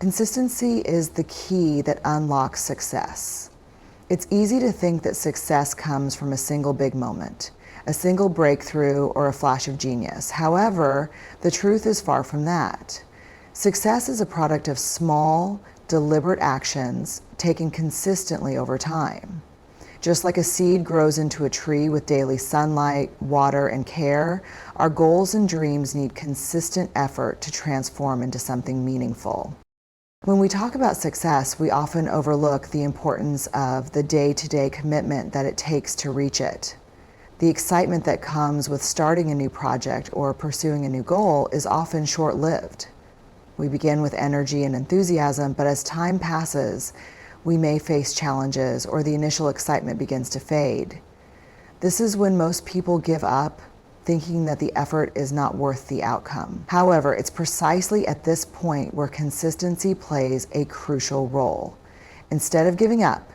Consistency is the key that unlocks success. It's easy to think that success comes from a single big moment, a single breakthrough, or a flash of genius. However, the truth is far from that. Success is a product of small, deliberate actions taken consistently over time. Just like a seed grows into a tree with daily sunlight, water, and care, our goals and dreams need consistent effort to transform into something meaningful. When we talk about success, we often overlook the importance of the day-to-day commitment that it takes to reach it. The excitement that comes with starting a new project or pursuing a new goal is often short-lived. We begin with energy and enthusiasm, but as time passes, we may face challenges or the initial excitement begins to fade. This is when most people give up, thinking that the effort is not worth the outcome. However, it's precisely at this point where consistency plays a crucial role. Instead of giving up,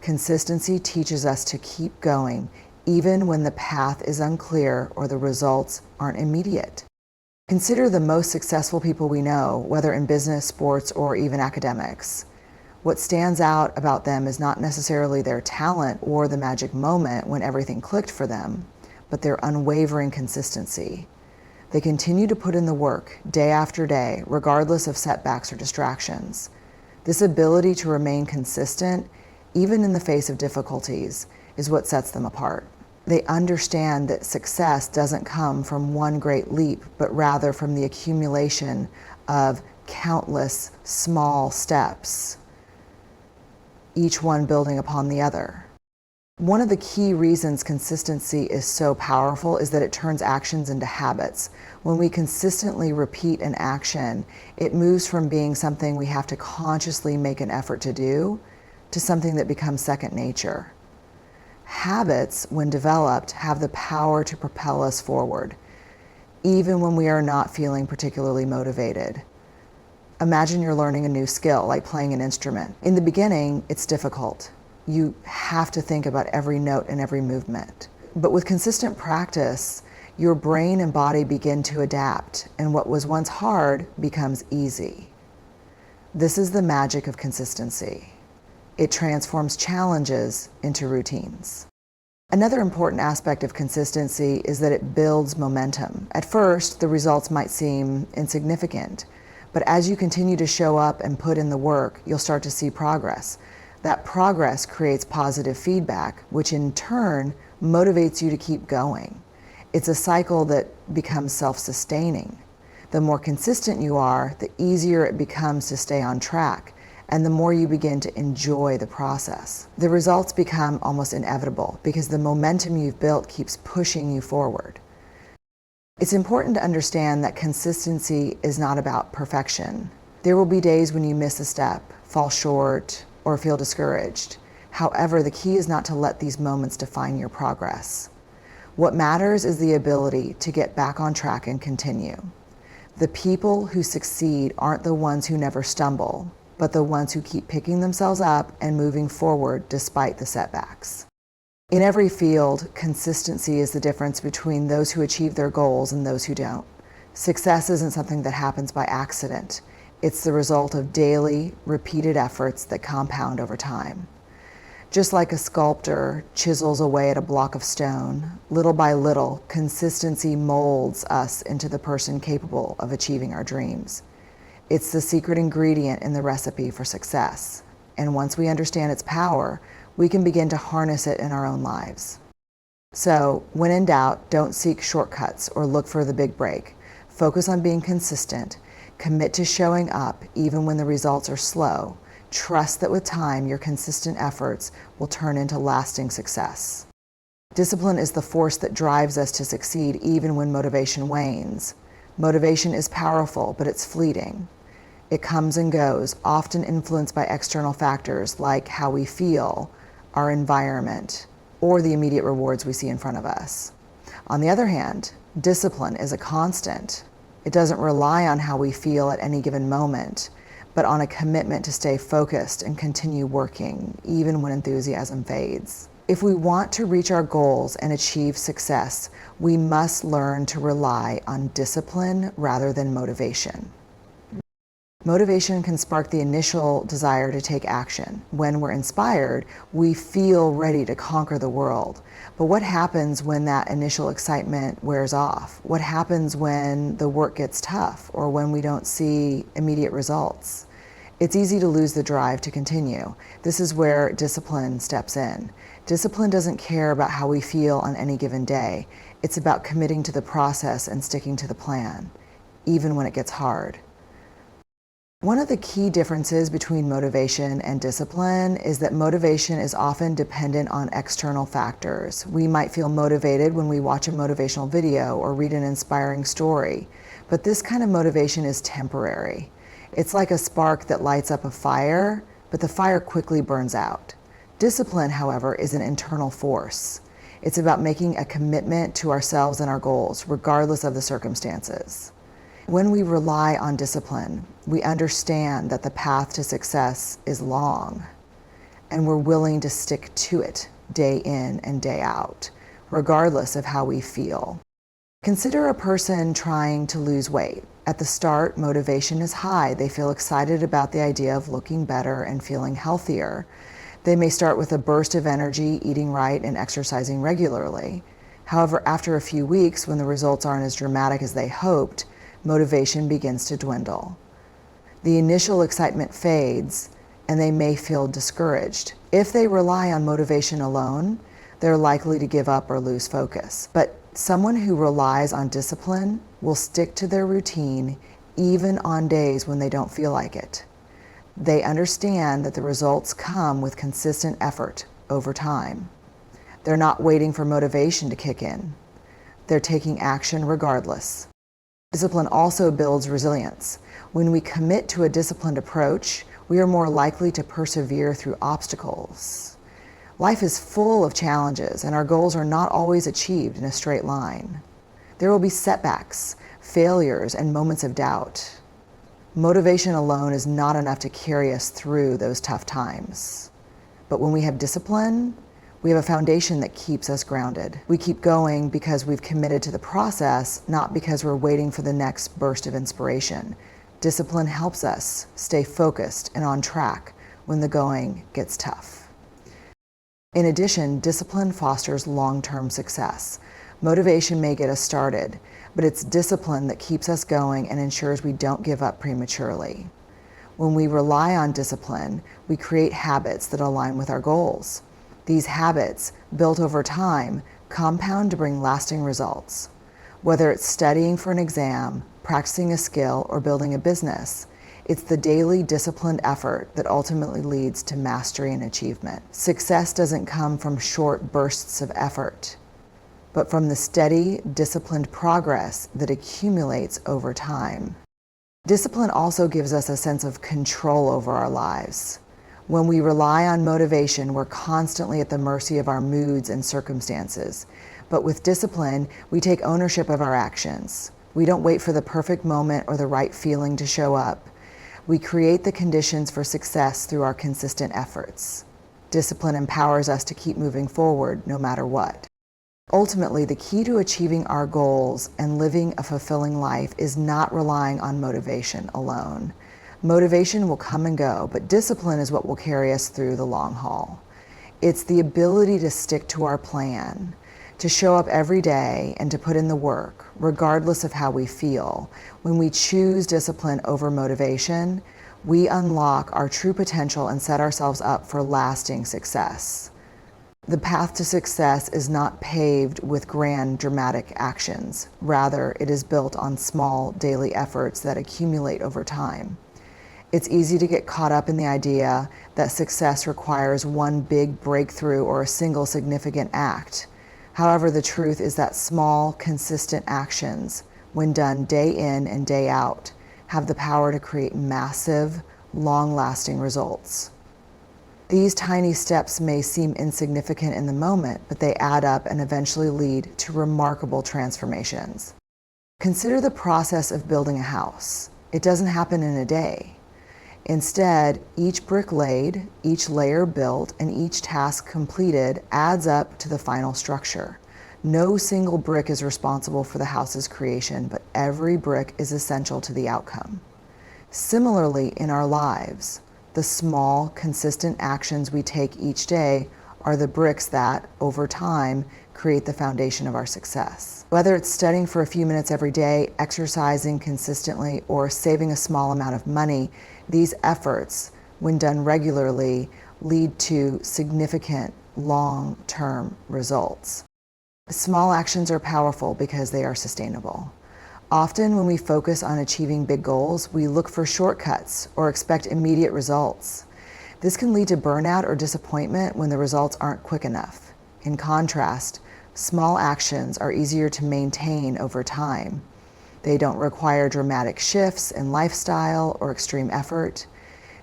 consistency teaches us to keep going, even when the path is unclear or the results aren't immediate. Consider the most successful people we know, whether in business, sports, or even academics. What stands out about them is not necessarily their talent or the magic moment when everything clicked for them, but their unwavering consistency. They continue to put in the work day after day, regardless of setbacks or distractions. This ability to remain consistent, even in the face of difficulties, is what sets them apart. They understand that success doesn't come from one great leap, but rather from the accumulation of countless small steps, each one building upon the other. One of the key reasons consistency is so powerful is that it turns actions into habits. When we consistently repeat an action, it moves from being something we have to consciously make an effort to do to something that becomes second nature. Habits, when developed, have the power to propel us forward, even when we are not feeling particularly motivated. Imagine you're learning a new skill, like playing an instrument. In the beginning, it's difficult. You have to think about every note and every movement. But with consistent practice, your brain and body begin to adapt, and what was once hard becomes easy. This is the magic of consistency. It transforms challenges into routines. Another important aspect of consistency is that it builds momentum. At first, the results might seem insignificant, but as you continue to show up and put in the work, you'll start to see progress. That progress creates positive feedback, which in turn motivates you to keep going. It's a cycle that becomes self-sustaining. The more consistent you are, the easier it becomes to stay on track, and the more you begin to enjoy the process. The results become almost inevitable because the momentum you've built keeps pushing you forward. It's important to understand that consistency is not about perfection. There will be days when you miss a step, fall short, or feel discouraged. However, the key is not to let these moments define your progress. What matters is the ability to get back on track and continue. The people who succeed aren't the ones who never stumble, but the ones who keep picking themselves up and moving forward despite the setbacks. In every field, consistency is the difference between those who achieve their goals and those who don't. Success isn't something that happens by accident. It's the result of daily, repeated efforts that compound over time. Just like a sculptor chisels away at a block of stone, little by little, consistency molds us into the person capable of achieving our dreams. It's the secret ingredient in the recipe for success. And once we understand its power, we can begin to harness it in our own lives. So, when in doubt, don't seek shortcuts or look for the big break. Focus on being consistent. Commit to showing up even when the results are slow. Trust that with time, your consistent efforts will turn into lasting success. Discipline is the force that drives us to succeed even when motivation wanes. Motivation is powerful, but it's fleeting. It comes and goes, often influenced by external factors like how we feel, our environment, or the immediate rewards we see in front of us. On the other hand, discipline is a constant. It doesn't rely on how we feel at any given moment, but on a commitment to stay focused and continue working, even when enthusiasm fades. If we want to reach our goals and achieve success, we must learn to rely on discipline rather than motivation. Motivation can spark the initial desire to take action. When we're inspired, we feel ready to conquer the world. But what happens when that initial excitement wears off? What happens when the work gets tough or when we don't see immediate results? It's easy to lose the drive to continue. This is where discipline steps in. Discipline doesn't care about how we feel on any given day. It's about committing to the process and sticking to the plan, even when it gets hard. One of the key differences between motivation and discipline is that motivation is often dependent on external factors. We might feel motivated when we watch a motivational video or read an inspiring story, but this kind of motivation is temporary. It's like a spark that lights up a fire, but the fire quickly burns out. Discipline, however, is an internal force. It's about making a commitment to ourselves and our goals, regardless of the circumstances. When we rely on discipline, we understand that the path to success is long, and we're willing to stick to it day in and day out, regardless of how we feel. Consider a person trying to lose weight. At the start, motivation is high. They feel excited about the idea of looking better and feeling healthier. They may start with a burst of energy, eating right and exercising regularly. However, after a few weeks, when the results aren't as dramatic as they hoped, motivation begins to dwindle. The initial excitement fades, and they may feel discouraged. If they rely on motivation alone, they're likely to give up or lose focus. But someone who relies on discipline will stick to their routine even on days when they don't feel like it. They understand that the results come with consistent effort over time. They're not waiting for motivation to kick in. They're taking action regardless. Discipline also builds resilience. When we commit to a disciplined approach, we are more likely to persevere through obstacles. Life is full of challenges, and our goals are not always achieved in a straight line. There will be setbacks, failures, and moments of doubt. Motivation alone is not enough to carry us through those tough times. But when we have discipline, we have a foundation that keeps us grounded. We keep going because we've committed to the process, not because we're waiting for the next burst of inspiration. Discipline helps us stay focused and on track when the going gets tough. In addition, discipline fosters long-term success. Motivation may get us started, but it's discipline that keeps us going and ensures we don't give up prematurely. When we rely on discipline, we create habits that align with our goals. These habits, built over time, compound to bring lasting results. Whether it's studying for an exam, practicing a skill, or building a business, it's the daily disciplined effort that ultimately leads to mastery and achievement. Success doesn't come from short bursts of effort, but from the steady, disciplined progress that accumulates over time. Discipline also gives us a sense of control over our lives. When we rely on motivation, we're constantly at the mercy of our moods and circumstances. But with discipline, we take ownership of our actions. We don't wait for the perfect moment or the right feeling to show up. We create the conditions for success through our consistent efforts. Discipline empowers us to keep moving forward no matter what. Ultimately, the key to achieving our goals and living a fulfilling life is not relying on motivation alone. Motivation will come and go, but discipline is what will carry us through the long haul. It's the ability to stick to our plan, to show up every day and to put in the work, regardless of how we feel. When we choose discipline over motivation, we unlock our true potential and set ourselves up for lasting success. The path to success is not paved with grand, dramatic actions. Rather, it is built on small, daily efforts that accumulate over time. It's easy to get caught up in the idea that success requires one big breakthrough or a single significant act. However, the truth is that small, consistent actions, when done day in and day out, have the power to create massive, long-lasting results. These tiny steps may seem insignificant in the moment, but they add up and eventually lead to remarkable transformations. Consider the process of building a house. It doesn't happen in a day. Instead, each brick laid, each layer built, and each task completed adds up to the final structure. No single brick is responsible for the house's creation, but every brick is essential to the outcome. Similarly, in our lives, the small, consistent actions we take each day are the bricks that, over time, create the foundation of our success. Whether it's studying for a few minutes every day, exercising consistently, or saving a small amount of money, these efforts, when done regularly, lead to significant long-term results. Small actions are powerful because they are sustainable. Often when we focus on achieving big goals, we look for shortcuts or expect immediate results. This can lead to burnout or disappointment when the results aren't quick enough. In contrast, small actions are easier to maintain over time. They don't require dramatic shifts in lifestyle or extreme effort.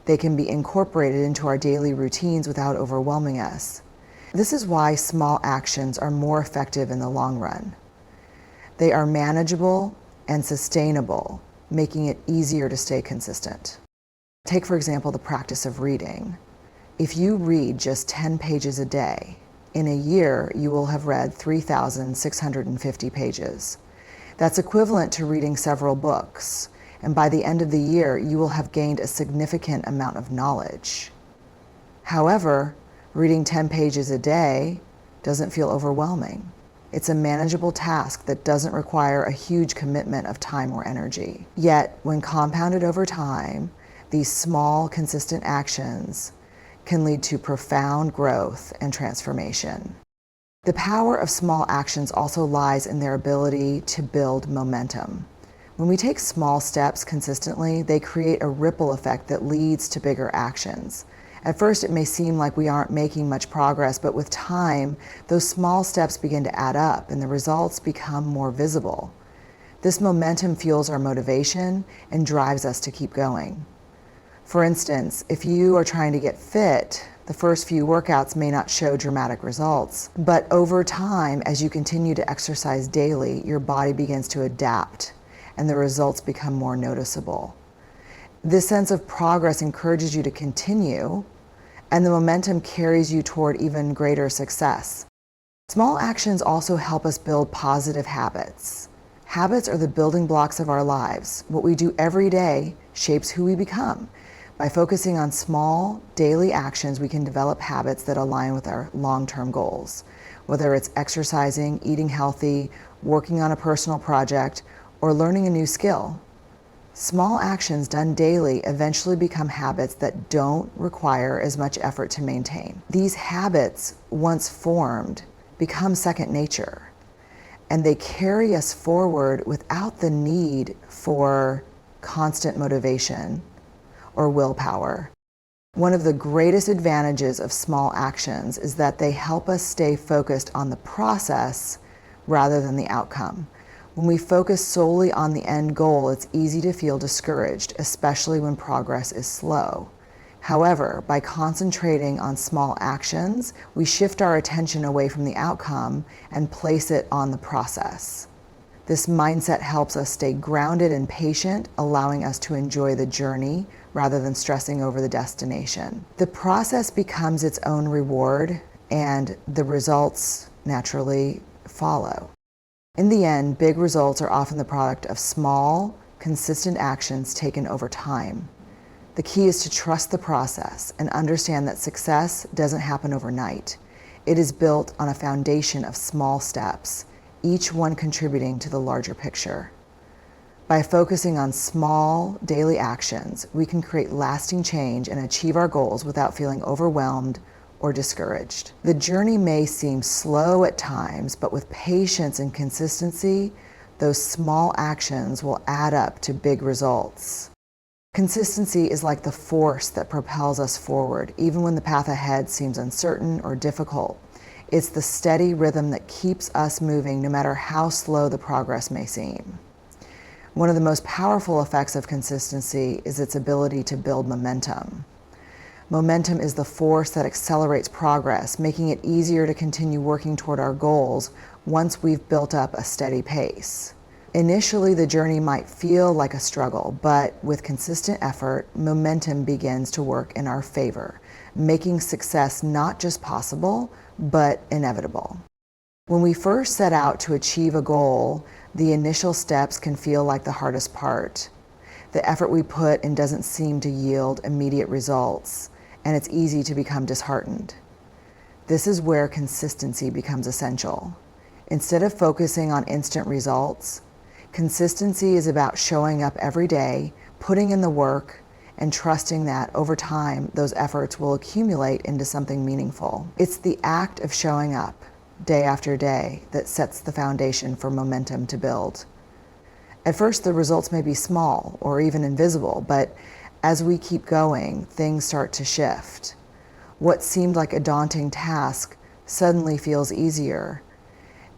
They can be incorporated into our daily routines without overwhelming us. This is why small actions are more effective in the long run. They are manageable and sustainable, making it easier to stay consistent. Take, for example, the practice of reading. If you read just 10 pages a day, in a year you will have read 3,650 pages. That's equivalent to reading several books, and by the end of the year you will have gained a significant amount of knowledge. However, reading 10 pages a day doesn't feel overwhelming. It's a manageable task that doesn't require a huge commitment of time or energy. Yet, when compounded over time, these small, consistent actions can lead to profound growth and transformation. The power of small actions also lies in their ability to build momentum. When we take small steps consistently, they create a ripple effect that leads to bigger actions. At first, it may seem like we aren't making much progress, but with time, those small steps begin to add up and the results become more visible. This momentum fuels our motivation and drives us to keep going. For instance, if you are trying to get fit, the first few workouts may not show dramatic results, but over time, as you continue to exercise daily, your body begins to adapt and the results become more noticeable. This sense of progress encourages you to continue, and the momentum carries you toward even greater success. Small actions also help us build positive habits. Habits are the building blocks of our lives. What we do every day shapes who we become. By focusing on small, daily actions, we can develop habits that align with our long-term goals. Whether it's exercising, eating healthy, working on a personal project, or learning a new skill. Small actions done daily eventually become habits that don't require as much effort to maintain. These habits, once formed, become second nature, and they carry us forward without the need for constant motivation or willpower. One of the greatest advantages of small actions is that they help us stay focused on the process rather than the outcome. When we focus solely on the end goal, it's easy to feel discouraged, especially when progress is slow. However, by concentrating on small actions, we shift our attention away from the outcome and place it on the process. This mindset helps us stay grounded and patient, allowing us to enjoy the journey rather than stressing over the destination. The process becomes its own reward, and the results naturally follow. In the end, big results are often the product of small, consistent actions taken over time. The key is to trust the process and understand that success doesn't happen overnight. It is built on a foundation of small steps, each one contributing to the larger picture. By focusing on small, daily actions, we can create lasting change and achieve our goals without feeling overwhelmed or discouraged. The journey may seem slow at times, but with patience and consistency, those small actions will add up to big results. Consistency is like the force that propels us forward, even when the path ahead seems uncertain or difficult. It's the steady rhythm that keeps us moving no matter how slow the progress may seem. One of the most powerful effects of consistency is its ability to build momentum. Momentum is the force that accelerates progress, making it easier to continue working toward our goals once we've built up a steady pace. Initially, the journey might feel like a struggle, but with consistent effort, momentum begins to work in our favor, making success not just possible, but inevitable. When we first set out to achieve a goal, the initial steps can feel like the hardest part. The effort we put in doesn't seem to yield immediate results, and it's easy to become disheartened. This is where consistency becomes essential. Instead of focusing on instant results, consistency is about showing up every day, putting in the work, and trusting that over time those efforts will accumulate into something meaningful. It's the act of showing up day after day that sets the foundation for momentum to build. At first, the results may be small or even invisible, but as we keep going, things start to shift. What seemed like a daunting task suddenly feels easier,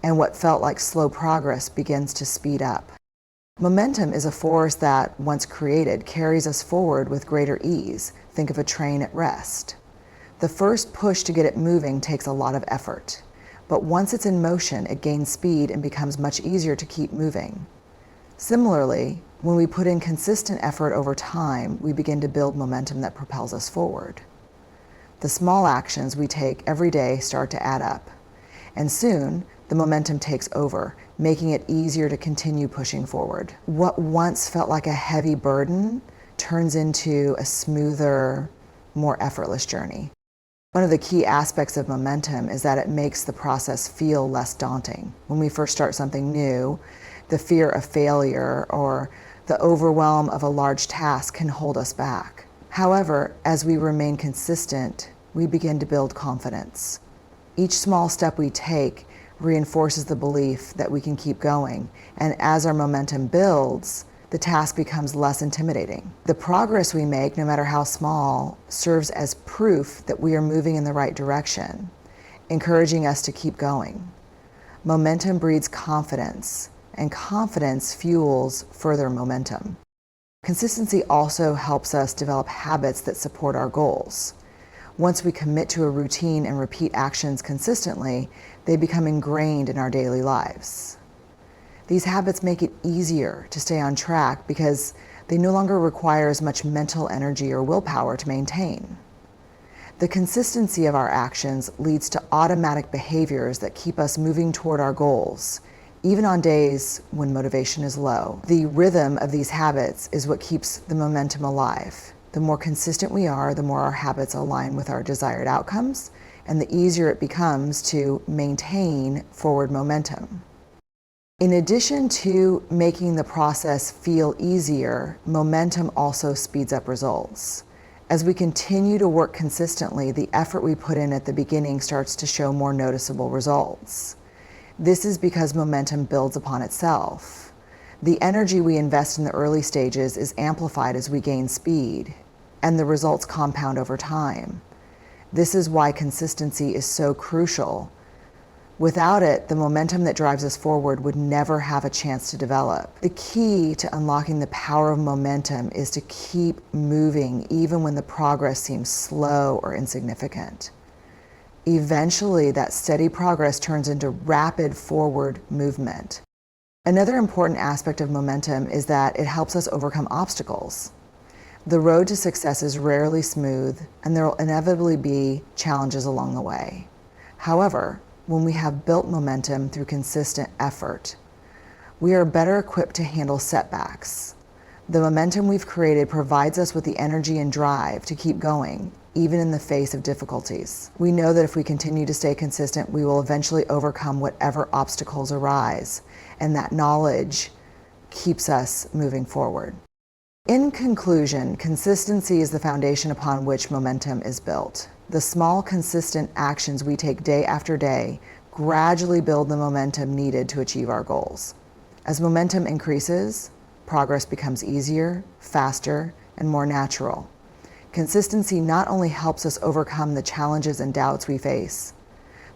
and what felt like slow progress begins to speed up. Momentum is a force that, once created, carries us forward with greater ease. Think of a train at rest. The first push to get it moving takes a lot of effort, but once it's in motion, it gains speed and becomes much easier to keep moving. Similarly, when we put in consistent effort over time, we begin to build momentum that propels us forward. The small actions we take every day start to add up, and soon the momentum takes over, making it easier to continue pushing forward. What once felt like a heavy burden turns into a smoother, more effortless journey. One of the key aspects of momentum is that it makes the process feel less daunting. When we first start something new, the fear of failure or the overwhelm of a large task can hold us back. However, as we remain consistent, we begin to build confidence. Each small step we take reinforces the belief that we can keep going, and as our momentum builds, the task becomes less intimidating. The progress we make, no matter how small, serves as proof that we are moving in the right direction, encouraging us to keep going. Momentum breeds confidence, and confidence fuels further momentum. Consistency also helps us develop habits that support our goals. Once we commit to a routine and repeat actions consistently, they become ingrained in our daily lives. These habits make it easier to stay on track because they no longer require as much mental energy or willpower to maintain. The consistency of our actions leads to automatic behaviors that keep us moving toward our goals, even on days when motivation is low. The rhythm of these habits is what keeps the momentum alive. The more consistent we are, the more our habits align with our desired outcomes, and the easier it becomes to maintain forward momentum. In addition to making the process feel easier, momentum also speeds up results. As we continue to work consistently, the effort we put in at the beginning starts to show more noticeable results. This is because momentum builds upon itself. The energy we invest in the early stages is amplified as we gain speed, and the results compound over time. This is why consistency is so crucial. Without it, the momentum that drives us forward would never have a chance to develop. The key to unlocking the power of momentum is to keep moving even when the progress seems slow or insignificant. Eventually, that steady progress turns into rapid forward movement. Another important aspect of momentum is that it helps us overcome obstacles. The road to success is rarely smooth, and there will inevitably be challenges along the way. However, when we have built momentum through consistent effort, we are better equipped to handle setbacks. The momentum we've created provides us with the energy and drive to keep going, even in the face of difficulties. We know that if we continue to stay consistent, we will eventually overcome whatever obstacles arise, and that knowledge keeps us moving forward. In conclusion, consistency is the foundation upon which momentum is built. The small, consistent actions we take day after day gradually build the momentum needed to achieve our goals. As momentum increases, progress becomes easier, faster, and more natural. Consistency not only helps us overcome the challenges and doubts we face,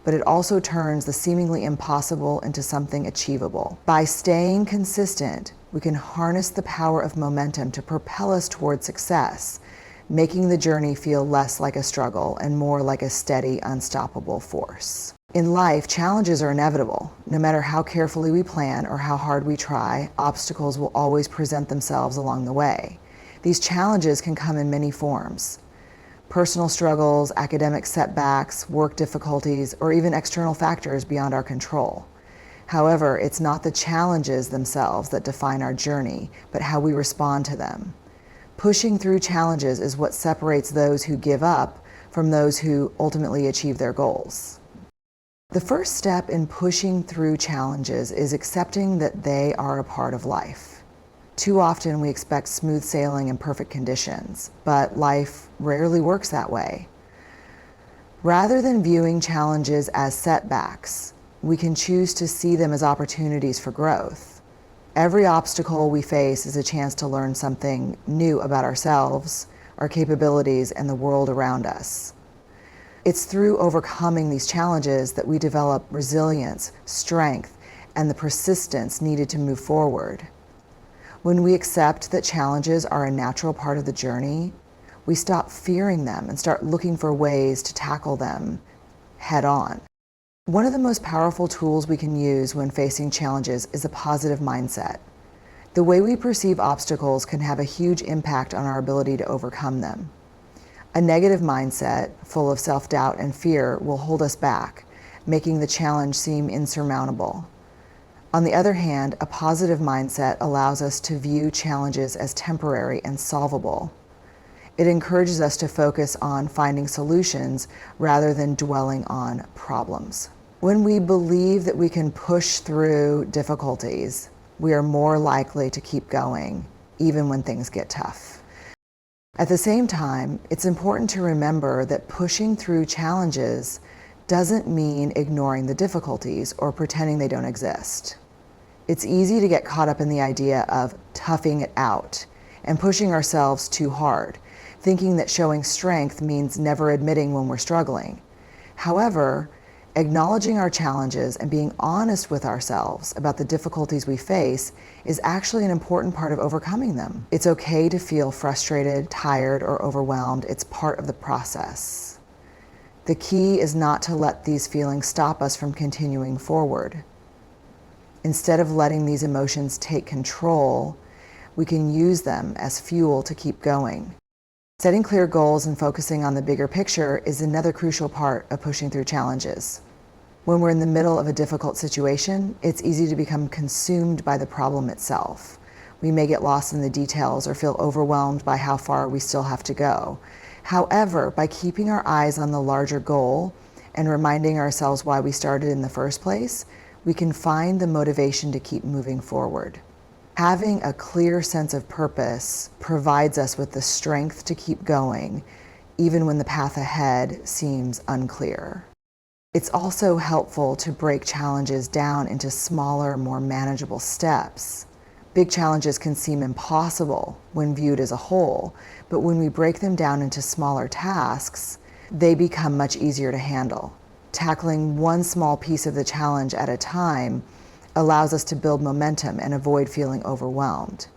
but it also turns the seemingly impossible into something achievable. By staying consistent, we can harness the power of momentum to propel us toward success, making the journey feel less like a struggle and more like a steady, unstoppable force. In life, challenges are inevitable. No matter how carefully we plan or how hard we try, obstacles will always present themselves along the way. These challenges can come in many forms: personal struggles, academic setbacks, work difficulties, or even external factors beyond our control. However, it's not the challenges themselves that define our journey, but how we respond to them. Pushing through challenges is what separates those who give up from those who ultimately achieve their goals. The first step in pushing through challenges is accepting that they are a part of life. Too often we expect smooth sailing and perfect conditions, but life rarely works that way. Rather than viewing challenges as setbacks, we can choose to see them as opportunities for growth. Every obstacle we face is a chance to learn something new about ourselves, our capabilities, and the world around us. It's through overcoming these challenges that we develop resilience, strength, and the persistence needed to move forward. When we accept that challenges are a natural part of the journey, we stop fearing them and start looking for ways to tackle them head on. One of the most powerful tools we can use when facing challenges is a positive mindset. The way we perceive obstacles can have a huge impact on our ability to overcome them. A negative mindset, full of self-doubt and fear, will hold us back, making the challenge seem insurmountable. On the other hand, a positive mindset allows us to view challenges as temporary and solvable. It encourages us to focus on finding solutions rather than dwelling on problems. When we believe that we can push through difficulties, we are more likely to keep going, even when things get tough. At the same time, it's important to remember that pushing through challenges doesn't mean ignoring the difficulties or pretending they don't exist. It's easy to get caught up in the idea of toughing it out and pushing ourselves too hard, thinking that showing strength means never admitting when we're struggling. However, acknowledging our challenges and being honest with ourselves about the difficulties we face is actually an important part of overcoming them. It's okay to feel frustrated, tired, or overwhelmed. It's part of the process. The key is not to let these feelings stop us from continuing forward. Instead of letting these emotions take control, we can use them as fuel to keep going. Setting clear goals and focusing on the bigger picture is another crucial part of pushing through challenges. When we're in the middle of a difficult situation, it's easy to become consumed by the problem itself. We may get lost in the details or feel overwhelmed by how far we still have to go. However, by keeping our eyes on the larger goal and reminding ourselves why we started in the first place, we can find the motivation to keep moving forward. Having a clear sense of purpose provides us with the strength to keep going, even when the path ahead seems unclear. It's also helpful to break challenges down into smaller, more manageable steps. Big challenges can seem impossible when viewed as a whole, but when we break them down into smaller tasks, they become much easier to handle. Tackling one small piece of the challenge at a time allows us to build momentum and avoid feeling overwhelmed.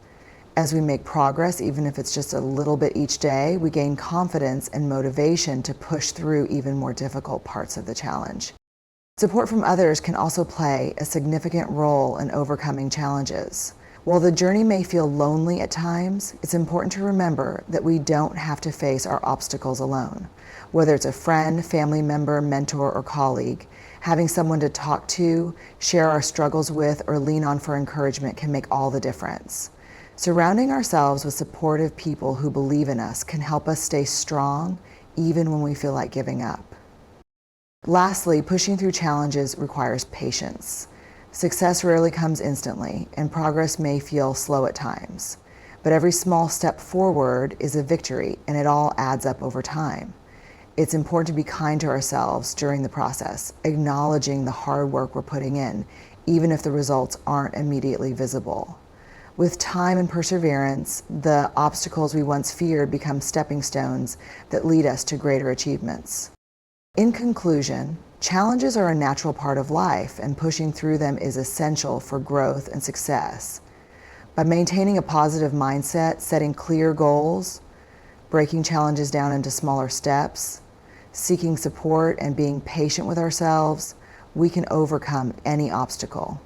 As we make progress, even if it's just a little bit each day, we gain confidence and motivation to push through even more difficult parts of the challenge. Support from others can also play a significant role in overcoming challenges. While the journey may feel lonely at times, it's important to remember that we don't have to face our obstacles alone. Whether it's a friend, family member, mentor, or colleague, having someone to talk to, share our struggles with, or lean on for encouragement can make all the difference. Surrounding ourselves with supportive people who believe in us can help us stay strong even when we feel like giving up. Lastly, pushing through challenges requires patience. Success rarely comes instantly, and progress may feel slow at times. But every small step forward is a victory, and it all adds up over time. It's important to be kind to ourselves during the process, acknowledging the hard work we're putting in, even if the results aren't immediately visible. With time and perseverance, the obstacles we once feared become stepping stones that lead us to greater achievements. In conclusion, challenges are a natural part of life, and pushing through them is essential for growth and success. By maintaining a positive mindset, setting clear goals, breaking challenges down into smaller steps, seeking support, and being patient with ourselves, we can overcome any obstacle.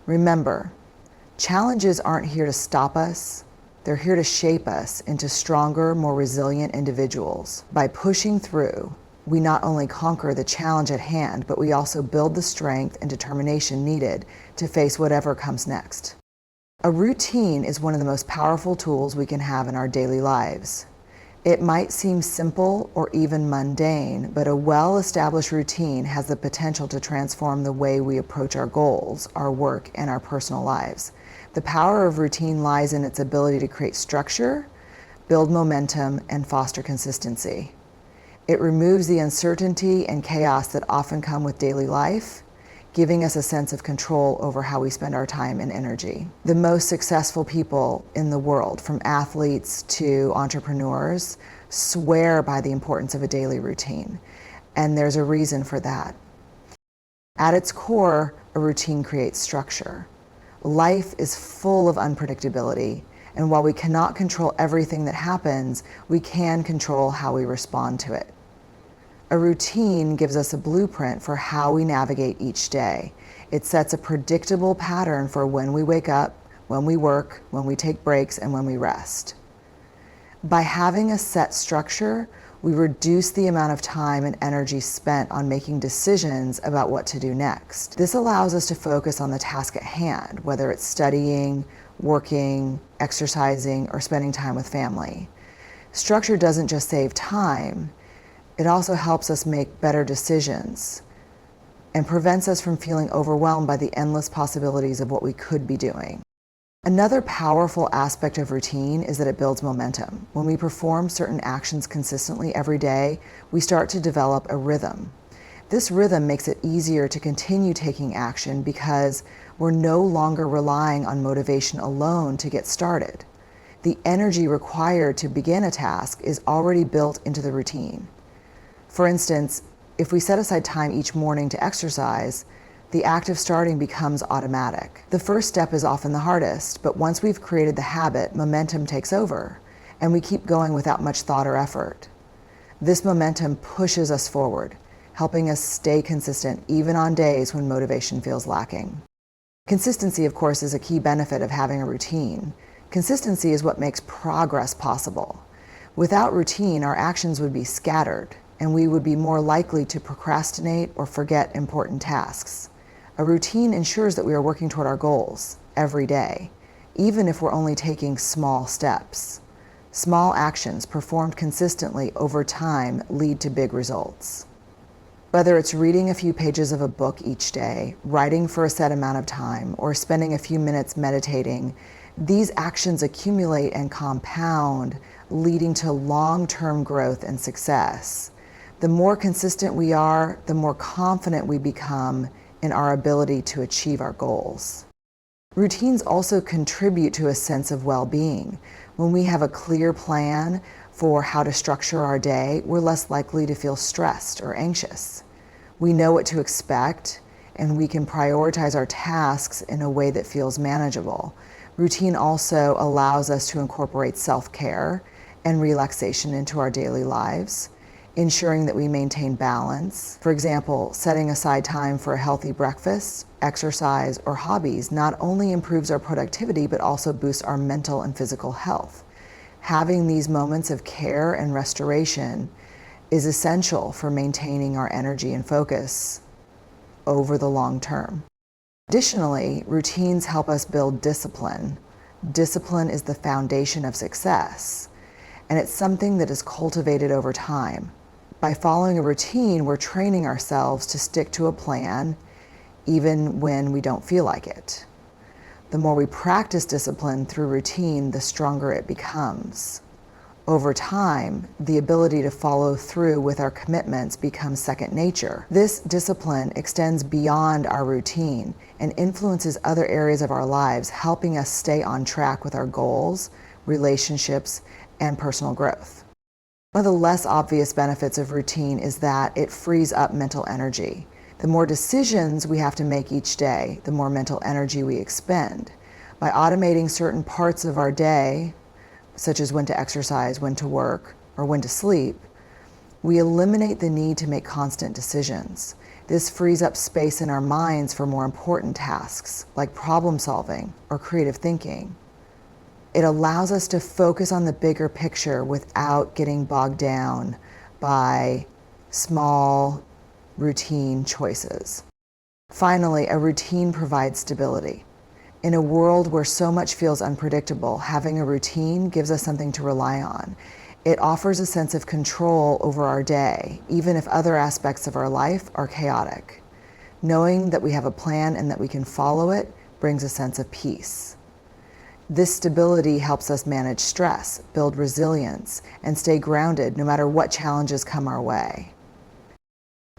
Remember, challenges aren't here to stop us. They're here to shape us into stronger, more resilient individuals. By pushing through, we not only conquer the challenge at hand, but we also build the strength and determination needed to face whatever comes next. A routine is one of the most powerful tools we can have in our daily lives. It might seem simple or even mundane, but a well-established routine has the potential to transform the way we approach our goals, our work, and our personal lives. The power of routine lies in its ability to create structure, build momentum, and foster consistency. It removes the uncertainty and chaos that often come with daily life, giving us a sense of control over how we spend our time and energy. The most successful people in the world, from athletes to entrepreneurs, swear by the importance of a daily routine, and there's a reason for that. At its core, a routine creates structure. Life is full of unpredictability, and while we cannot control everything that happens, we can control how we respond to it. A routine gives us a blueprint for how we navigate each day. It sets a predictable pattern for when we wake up, when we work, when we take breaks, and when we rest. By having a set structure, we reduce the amount of time and energy spent on making decisions about what to do next. This allows us to focus on the task at hand, whether it's studying, working, exercising, or spending time with family. Structure doesn't just save time, it also helps us make better decisions and prevents us from feeling overwhelmed by the endless possibilities of what we could be doing. Another powerful aspect of routine is that it builds momentum. When we perform certain actions consistently every day, we start to develop a rhythm. This rhythm makes it easier to continue taking action because we're no longer relying on motivation alone to get started. The energy required to begin a task is already built into the routine. For instance, if we set aside time each morning to exercise, the act of starting becomes automatic. The first step is often the hardest, but once we've created the habit, momentum takes over, and we keep going without much thought or effort. This momentum pushes us forward, helping us stay consistent even on days when motivation feels lacking. Consistency, of course, is a key benefit of having a routine. Consistency is what makes progress possible. Without routine, our actions would be scattered, and we would be more likely to procrastinate or forget important tasks. A routine ensures that we are working toward our goals every day, even if we're only taking small steps. Small actions performed consistently over time lead to big results. Whether it's reading a few pages of a book each day, writing for a set amount of time, or spending a few minutes meditating, these actions accumulate and compound, leading to long-term growth and success. The more consistent we are, the more confident we become in our ability to achieve our goals. Routines also contribute to a sense of well-being. When we have a clear plan for how to structure our day, we're less likely to feel stressed or anxious. We know what to expect, and we can prioritize our tasks in a way that feels manageable. Routine also allows us to incorporate self-care and relaxation into our daily lives, ensuring that we maintain balance. For example, setting aside time for a healthy breakfast, exercise, or hobbies not only improves our productivity, but also boosts our mental and physical health. Having these moments of care and restoration is essential for maintaining our energy and focus over the long term. Additionally, routines help us build discipline. Discipline is the foundation of success, and it's something that is cultivated over time. By following a routine, we're training ourselves to stick to a plan even when we don't feel like it. The more we practice discipline through routine, the stronger it becomes. Over time, the ability to follow through with our commitments becomes second nature. This discipline extends beyond our routine and influences other areas of our lives, helping us stay on track with our goals, relationships, and personal growth. One of the less obvious benefits of routine is that it frees up mental energy. The more decisions we have to make each day, the more mental energy we expend. By automating certain parts of our day, such as when to exercise, when to work, or when to sleep, we eliminate the need to make constant decisions. This frees up space in our minds for more important tasks, like problem solving or creative thinking. It allows us to focus on the bigger picture without getting bogged down by small, routine choices. Finally, a routine provides stability. In a world where so much feels unpredictable, having a routine gives us something to rely on. It offers a sense of control over our day, even if other aspects of our life are chaotic. Knowing that we have a plan and that we can follow it brings a sense of peace. This stability helps us manage stress, build resilience, and stay grounded no matter what challenges come our way.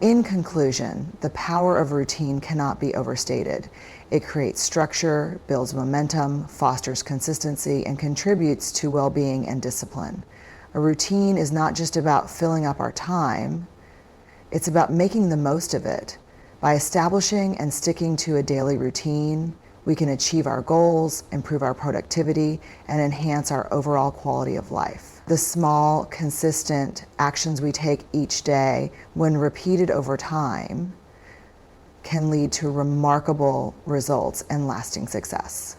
In conclusion, the power of routine cannot be overstated. It creates structure, builds momentum, fosters consistency, and contributes to well-being and discipline. A routine is not just about filling up our time, it's about making the most of it. By establishing and sticking to a daily routine, we can achieve our goals, improve our productivity, and enhance our overall quality of life. The small, consistent actions we take each day, when repeated over time, can lead to remarkable results and lasting success.